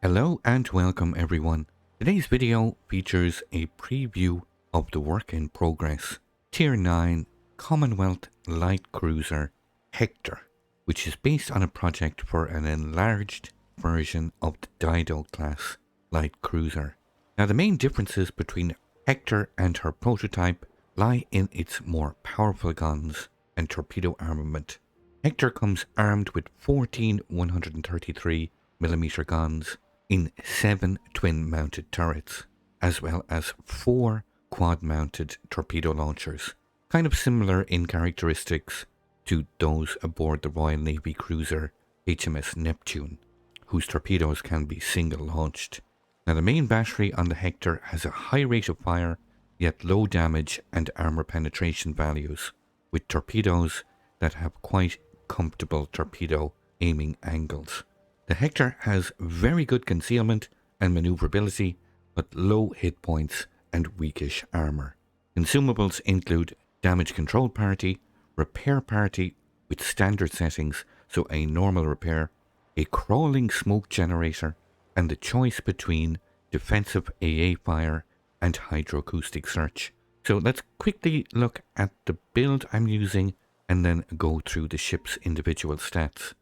Hello and welcome everyone. Today's video features a preview of the work in progress Tier 9 Commonwealth light cruiser Hector, which is based on a project for an enlarged version of the Dido-class light cruiser. Now the main differences between Hector and her prototype lie in its more powerful guns and torpedo armament. Hector comes armed with 14 133mm guns in 7 twin-mounted turrets, as well as 4 quad-mounted torpedo launchers, kind of similar in characteristics to those aboard the Royal Navy cruiser HMS Neptune, whose torpedoes can be single-launched. Now the main battery on the Hector has a high rate of fire, yet low damage and armour penetration values, with torpedoes that have quite comfortable torpedo aiming angles. The Hector has very good concealment and maneuverability, but low hit points and weakish armour. Consumables include damage control party, repair party with standard settings, so a normal repair, a crawling smoke generator, and the choice between defensive AA fire and hydroacoustic search. So let's quickly look at the build I'm using and then go through the ship's individual stats.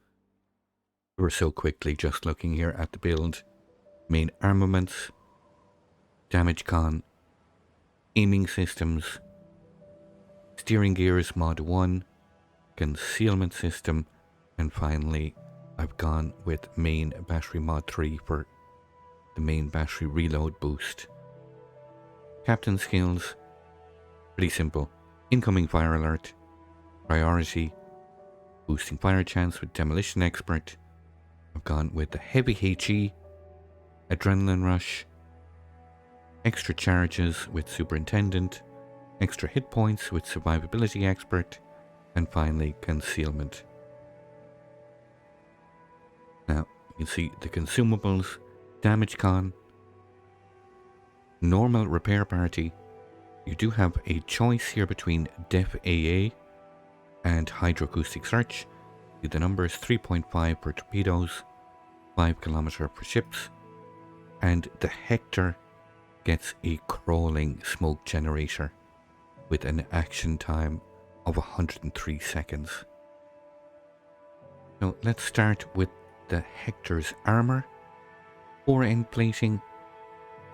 We're so quickly just looking here at the build. Main armaments, damage con, aiming systems, steering gears mod 1, concealment system, and finally I've gone with main battery mod 3 for the main battery reload boost. Captain skills, pretty simple. Incoming fire alert, priority, boosting fire chance with demolition expert. I've gone with the heavy HE, adrenaline rush, extra charges with superintendent, extra hit points with survivability expert, and finally concealment. Now you can see the consumables, damage con, normal repair party. You do have a choice here between def AA and hydroacoustic search. The number is 3.5 for torpedoes, 5 km for ships, and the Hector gets a crawling smoke generator with an action time of 103 seconds. Now let's start with the Hector's armour. Fore end plating,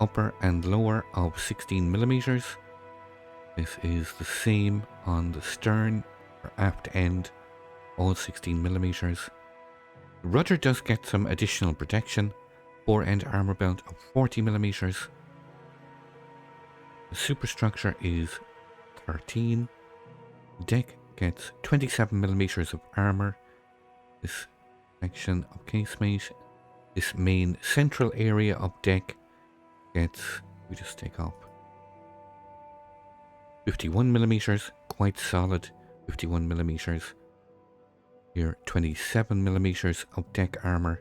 upper and lower of 16mm. This is the same on the stern or aft end, all 16mm. The rudder does get some additional protection, fore end armour belt of 40mm. The superstructure is 13. Deck gets 27mm of armour. This section of casemate, this main central area of deck gets, we just take off 51mm, quite solid 51mm. Here 27mm of deck armour.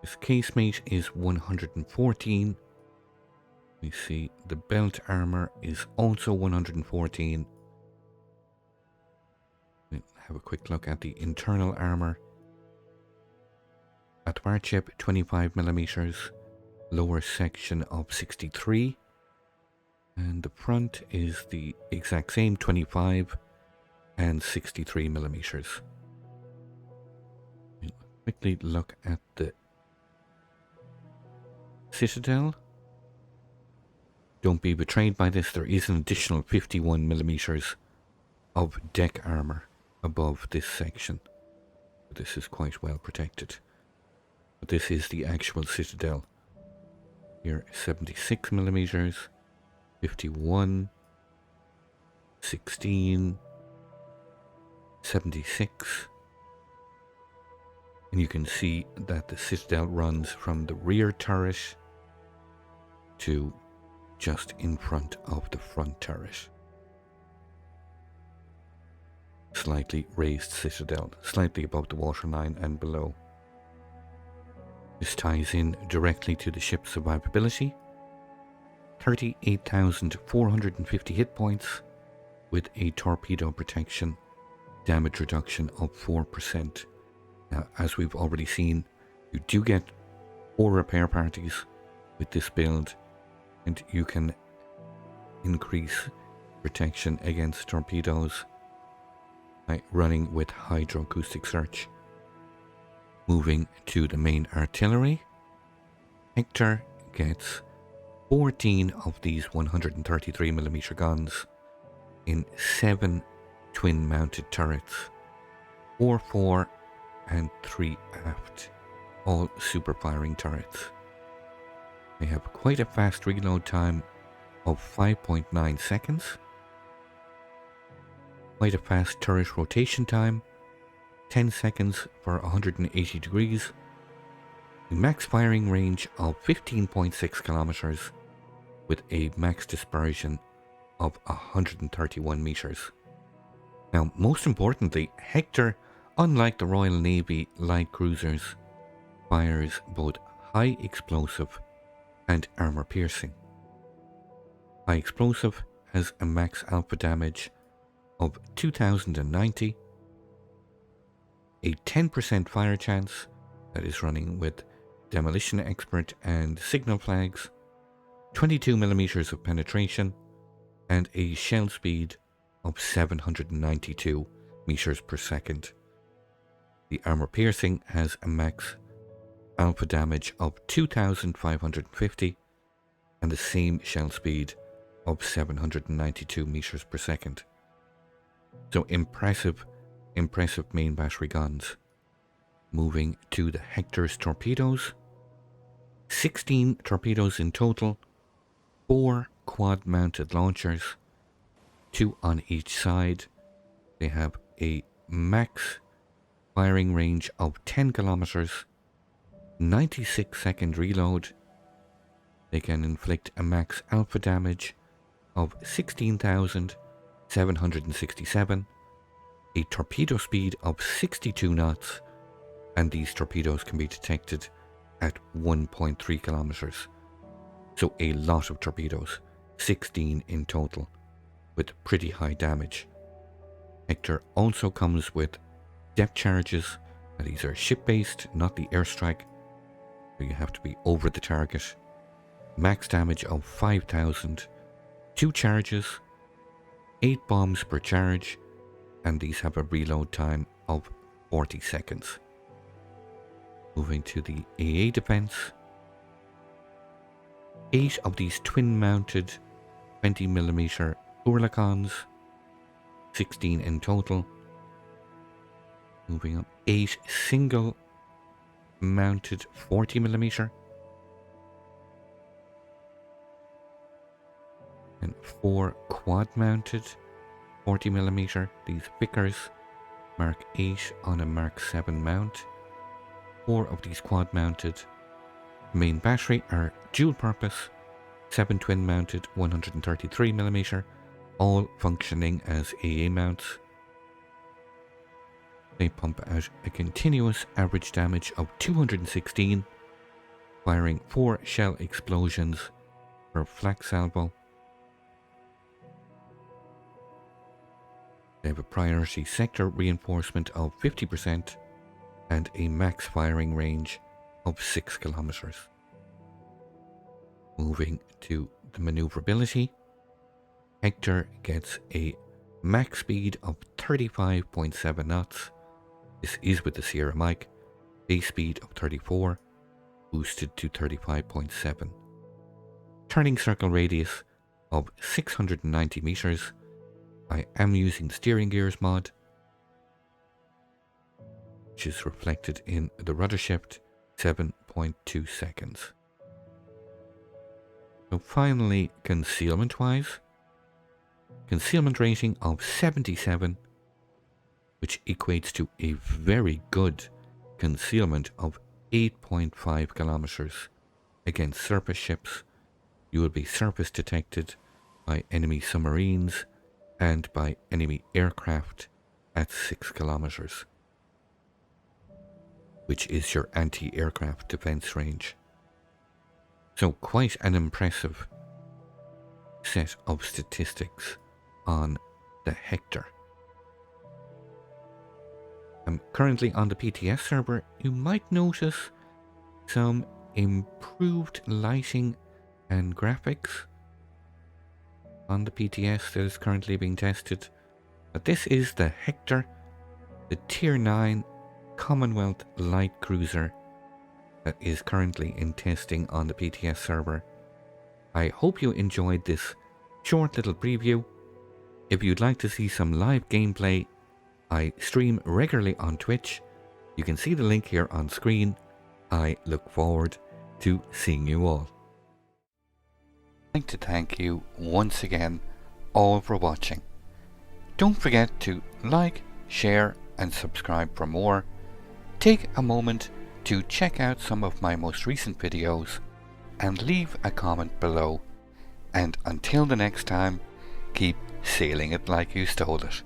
This casemate is 114. We see the belt armour is also 114. We'll have a quick look at the internal armour. At Warship 25mm, lower section of 63. And the front is the exact same 25 and 63mm. We'll quickly look at the citadel. Don't be betrayed by this, there is an additional 51mm of deck armour above this section. This is quite well protected. But this is the actual citadel. Here 76mm, 51, 16, 76. And you can see that the citadel runs from the rear turret to just in front of the front turret. Slightly raised citadel, slightly above the waterline and below. This ties in directly to the ship's survivability. 38,450 hit points with a torpedo protection damage reduction of 4% Now, as we've already seen, you do get 4 repair parties with this build, and you can increase protection against torpedoes by running with Hydroacoustic search. Moving to the main artillery, Hector gets 14 of these 133mm guns in 7 twin-mounted turrets, 4 fore and 3 aft, all super firing turrets. They have quite a fast reload time of 5.9 seconds, quite a fast turret rotation time, 10 seconds for 180 degrees, a max firing range of 15.6 kilometers with a max dispersion of 131 meters. Now, most importantly, Hector, unlike the Royal Navy light cruisers, fires both high explosive and armor piercing. High explosive has a max alpha damage of 2090, a 10% fire chance that is running with demolition expert and signal flags, 22mm of penetration, and a shell speed of 792 meters per second. The armor piercing has a max alpha damage of 2550 and the same shell speed of 792 meters per second. So impressive main battery guns. Moving to the Hector's torpedoes, 16 torpedoes in total, 4 quad-mounted launchers, 2 on each side. They have a max firing range of 10 kilometers, 96-second reload. They can inflict a max alpha damage of 16,767, a torpedo speed of 62 knots, and these torpedoes can be detected at 1.3 kilometers. So a lot of torpedoes, 16 in total, with pretty high damage. Hector also comes with depth charges. These are ship-based, not the airstrike, so you have to be over the target. Max damage of 5,000, 2 charges, 8 bombs per charge, and these have a reload time of 40 seconds. Moving to the AA defense, 8 of these twin-mounted 20mm Oerlikons, 16 in total. Moving up, 8 single-mounted 40mm, and 4 quad-mounted 40mm. These Vickers Mark 8 on a Mark 7 mount. 4 of these quad-mounted main battery are dual-purpose 7 twin-mounted 133mm, all functioning as AA mounts. They pump out a continuous average damage of 216, firing 4 shell explosions per flak salvo. They have a priority sector reinforcement of 50% and a max firing range of 6 kilometers. Moving to the maneuverability, Hector gets a max speed of 35.7 knots. This is with the Sierra mic. Base speed of 34, boosted to 35.7. Turning circle radius of 690 meters. I am using the steering gears mod, which is reflected in the rudder shift, 7.2 seconds. So finally, concealment-wise, concealment rating of 77, which equates to a very good concealment of 8.5 kilometers against surface ships. You will be surface detected by enemy submarines and by enemy aircraft at 6 kilometers, which is your anti-aircraft defense range. So quite an impressive set of statistics on the Hector. Currently on the PTS server, you might notice some improved lighting and graphics on the PTS that is currently being tested. But this is the Hector, the Tier 9 Commonwealth light cruiser that is currently in testing on the PTS server. I hope you enjoyed this short little preview. If you'd like to see some live gameplay, I stream regularly on Twitch. You can see the link here on screen. I look forward to seeing you all. I'd like to thank you once again all for watching. Don't forget to like, share and subscribe for more. Take a moment to check out some of my most recent videos and leave a comment below. And until the next time, keep sailing it like you stole it.